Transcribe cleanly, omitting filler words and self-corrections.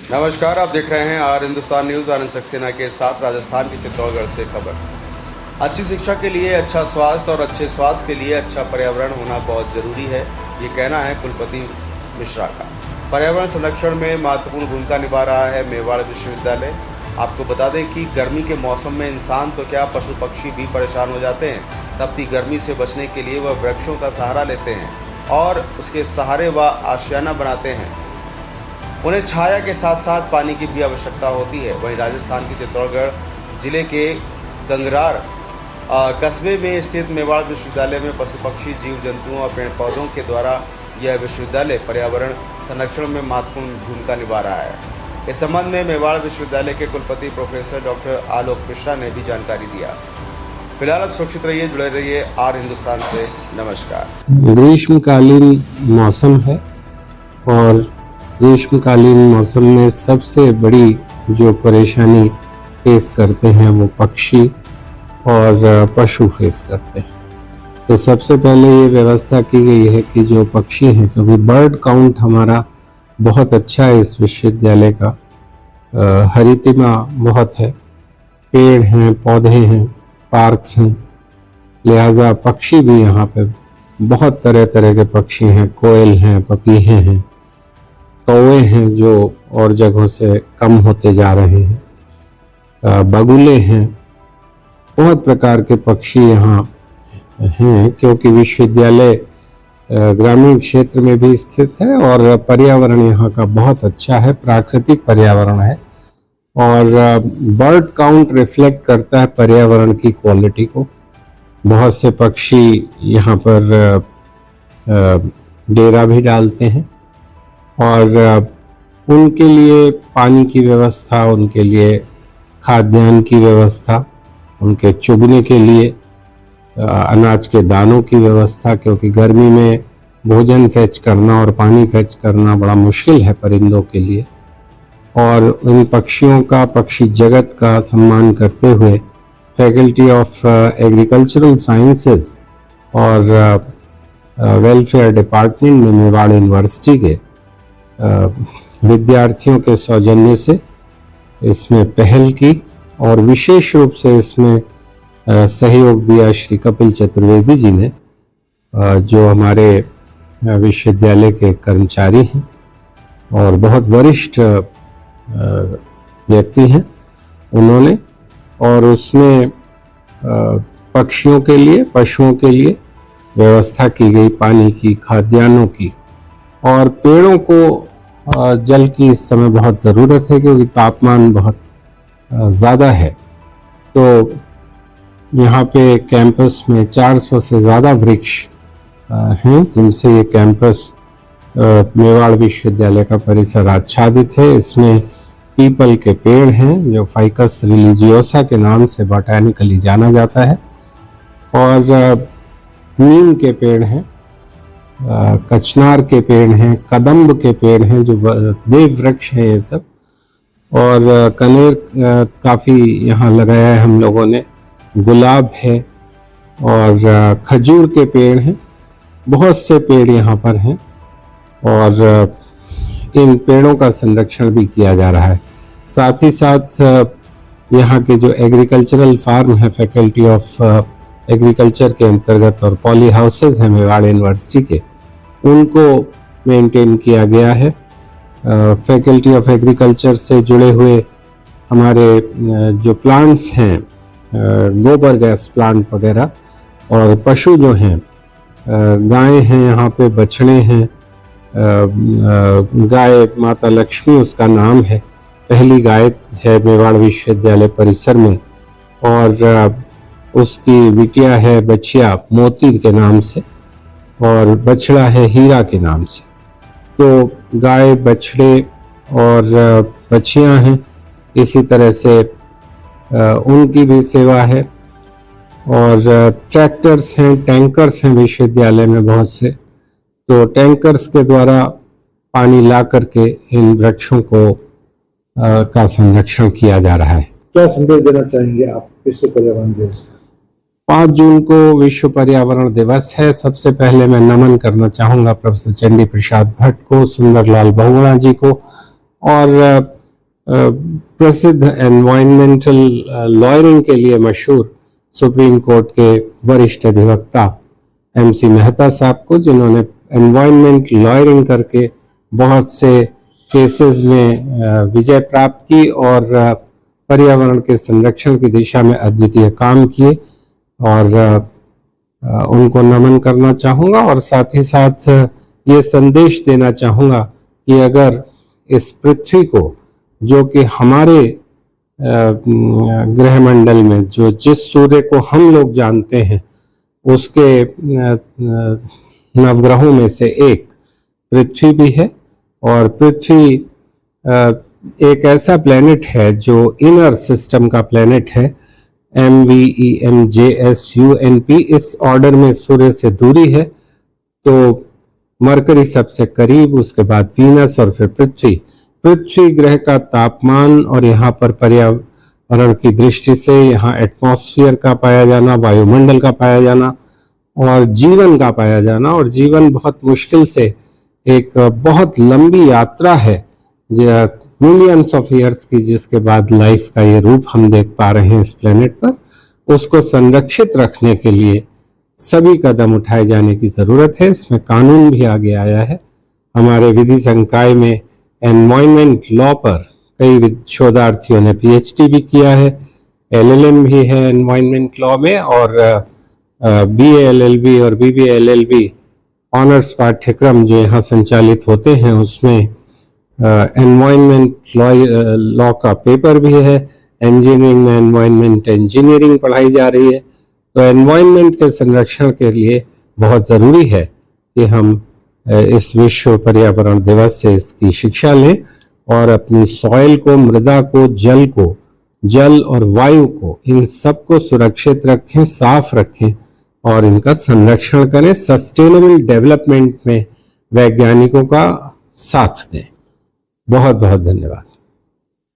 नमस्कार, आप देख रहे हैं आर हिंदुस्तान न्यूज़। आनंद सक्सेना के साथ राजस्थान के चित्तौड़गढ़ से खबर। अच्छी शिक्षा के लिए अच्छा स्वास्थ्य और अच्छे स्वास्थ्य के लिए अच्छा पर्यावरण होना बहुत ज़रूरी है, ये कहना है कुलपति मिश्रा का। पर्यावरण संरक्षण में महत्वपूर्ण भूमिका निभा रहा है मेवाड़ विश्वविद्यालय। आपको बता दें कि गर्मी के मौसम में इंसान तो क्या, पशु पक्षी भी परेशान हो जाते हैं। तपती गर्मी से बचने के लिए वह वृक्षों का सहारा लेते हैं और उसके सहारे वह आशियाना बनाते हैं। उन्हें छाया के साथ साथ पानी की भी आवश्यकता होती है। वहीं राजस्थान के चित्तौड़गढ़ जिले के गंगरार कस्बे में स्थित मेवाड़ विश्वविद्यालय में पशु पक्षी, जीव जंतुओं और पेड़ पौधों के द्वारा यह विश्वविद्यालय पर्यावरण संरक्षण में महत्वपूर्ण भूमिका निभा रहा है। इस संबंध में मेवाड़ विश्वविद्यालय के कुलपति प्रोफेसर डॉक्टर आलोक मिश्रा ने भी जानकारी दिया। फिलहाल अब सुरक्षित रहिए, जुड़े रहिए आर हिंदुस्तान से। नमस्कार। ग्रीष्मकालीन मौसम है और ग्रीष्मकालीन मौसम में सबसे बड़ी जो परेशानी फेस करते हैं वो पक्षी और पशु फेस करते हैं। तो सबसे पहले ये व्यवस्था की गई है कि जो पक्षी हैं, क्योंकि बर्ड काउंट हमारा बहुत अच्छा है इस विश्वविद्यालय का, हरितिमा बहुत है, पेड़ हैं, पौधे हैं, पार्क्स हैं, लिहाजा पक्षी भी यहाँ पे बहुत तरह तरह के पक्षी हैं। कोयल हैं, पपीहे हैं, कौवे हैं जो और जगहों से कम होते जा रहे हैं, बगुले हैं, बहुत प्रकार के पक्षी यहाँ हैं, क्योंकि विश्वविद्यालय ग्रामीण क्षेत्र में भी स्थित है और पर्यावरण यहाँ का बहुत अच्छा है, प्राकृतिक पर्यावरण है और बर्ड काउंट रिफ्लेक्ट करता है पर्यावरण की क्वालिटी को। बहुत से पक्षी यहाँ पर डेरा भी डालते हैं और उनके लिए पानी की व्यवस्था, उनके लिए खाद्यान्न की व्यवस्था, उनके चुगने के लिए अनाज के दानों की व्यवस्था, क्योंकि गर्मी में भोजन फैच करना और पानी फैच करना बड़ा मुश्किल है परिंदों के लिए। और उन पक्षियों का, पक्षी जगत का सम्मान करते हुए फैकल्टी ऑफ एग्रीकल्चरल साइंसेस और वेलफेयर डिपार्टमेंट में मेवाड़ यूनिवर्सिटी के विद्यार्थियों के सौजन्य से इसमें पहल की और विशेष रूप से इसमें सहयोग दिया श्री कपिल चतुर्वेदी जी ने, जो हमारे विश्वविद्यालय के कर्मचारी हैं और बहुत वरिष्ठ व्यक्ति हैं उन्होंने। और उसमें पक्षियों के लिए, पशुओं के लिए व्यवस्था की गई पानी की, खाद्यान्नों की, और पेड़ों को जल की इस समय बहुत ज़रूरत है क्योंकि तापमान बहुत ज़्यादा है। तो यहाँ पे कैंपस में 400 से ज़्यादा वृक्ष हैं, जिनसे ये कैंपस मेवाड़ विश्वविद्यालय का परिसर आच्छादित है। इसमें पीपल के पेड़ हैं जो फाइकस रिलीजियोसा के नाम से बॉटैनिकली जाना जाता है, और नीम के पेड़ हैं, कचनार के पेड़ हैं, कदम्ब के पेड़ हैं जो देव वृक्ष हैं ये सब, और कनेर काफ़ी यहाँ लगाया है हम लोगों ने, गुलाब है और खजूर के पेड़ हैं। बहुत से पेड़ यहाँ पर हैं और इन पेड़ों का संरक्षण भी किया जा रहा है। साथ ही साथ यहाँ के जो एग्रीकल्चरल फार्म है फैकल्टी ऑफ एग्रीकल्चर के अंतर्गत और पॉली हाउसेज हैं मेवाड़ यूनिवर्सिटी के, उनको मेंटेन किया गया है। फैकल्टी ऑफ एग्रीकल्चर से जुड़े हुए हमारे जो प्लांट्स हैं, गोबर गैस प्लांट वगैरह, और पशु जो हैं, गायें हैं यहाँ पे, बछड़े हैं, गाय माता लक्ष्मी उसका नाम है, पहली गाय है मेवाड़ विश्वविद्यालय परिसर में, और उसकी बिटिया है बछिया मोती के नाम से, और बछड़ा है हीरा के नाम से। तो गाय, बछड़े और बछियाँ हैं, इसी तरह से उनकी भी सेवा है। और ट्रैक्टर्स हैं, टैंकर्स हैं विश्वविद्यालय में बहुत से, तो टैंकर्स के द्वारा पानी ला करके इन वृक्षों को का संरक्षण किया जा रहा है। क्या संदेश देना चाहेंगे आप विश्व पर्यावरण दिवस? 5 जून को विश्व पर्यावरण दिवस है। सबसे पहले मैं नमन करना चाहूँगा प्रोफेसर चंडी प्रसाद भट्ट को, सुंदरलाल बहुगुणा जी को और प्रसिद्ध एनवायरमेंटल लॉयरिंग के लिए मशहूर सुप्रीम कोर्ट के वरिष्ठ अधिवक्ता MC मेहता साहब को, जिन्होंने एनवायरमेंट लॉयरिंग करके बहुत से केसेस में विजय प्राप्त की और पर्यावरण के संरक्षण की दिशा में अद्वितीय काम किए, और उनको नमन करना चाहूँगा। और साथ ही साथ ये संदेश देना चाहूँगा कि अगर इस पृथ्वी को, जो कि हमारे ग्रहमंडल में जो जिस सूर्य को हम लोग जानते हैं, उसके नवग्रहों में से एक पृथ्वी भी है, और पृथ्वी एक ऐसा प्लेनेट है जो इनर सिस्टम का प्लेनेट है, MVEMJSUNP, इस ऑर्डर में सूर्य से दूरी है तो मरकरी सबसे करीब, उसके बाद वीनस और फिर पृथ्वी। पृथ्वी ग्रह का तापमान और यहाँ पर पर्यावरण की दृष्टि से यहाँ एटमॉस्फेयर का पाया जाना, वायुमंडल का पाया जाना और जीवन का पाया जाना, और जीवन बहुत मुश्किल से एक बहुत लंबी यात्रा है मिलियंस ऑफ ईयर्स की, जिसके बाद लाइफ का ये रूप हम देख पा रहे हैं इस प्लेनेट पर, उसको संरक्षित रखने के लिए सभी कदम उठाए जाने की जरूरत है। इसमें कानून भी आगे आया है। हमारे विधि संकाय में एनवायरमेंट लॉ पर कई शोधार्थियों ने PhD भी किया है, LLM भी है एनवायरमेंट लॉ में, और BA LLB और BBA LLB ऑनर्स पाठ्यक्रम जो यहाँ संचालित होते हैं उसमें एनवायरमेंट लॉ का पेपर भी है। इंजीनियरिंग में एनवायरमेंट इंजीनियरिंग पढ़ाई जा रही है। तो एनवायरमेंट के संरक्षण के लिए बहुत ज़रूरी है कि हम इस विश्व पर्यावरण दिवस से इसकी शिक्षा लें और अपनी सॉइल को, मृदा को, जल और वायु को, इन सब को सुरक्षित रखें, साफ रखें और इनका संरक्षण करें। सस्टेनेबल डेवलपमेंट में वैज्ञानिकों का साथ दें। बहुत बहुत धन्यवाद।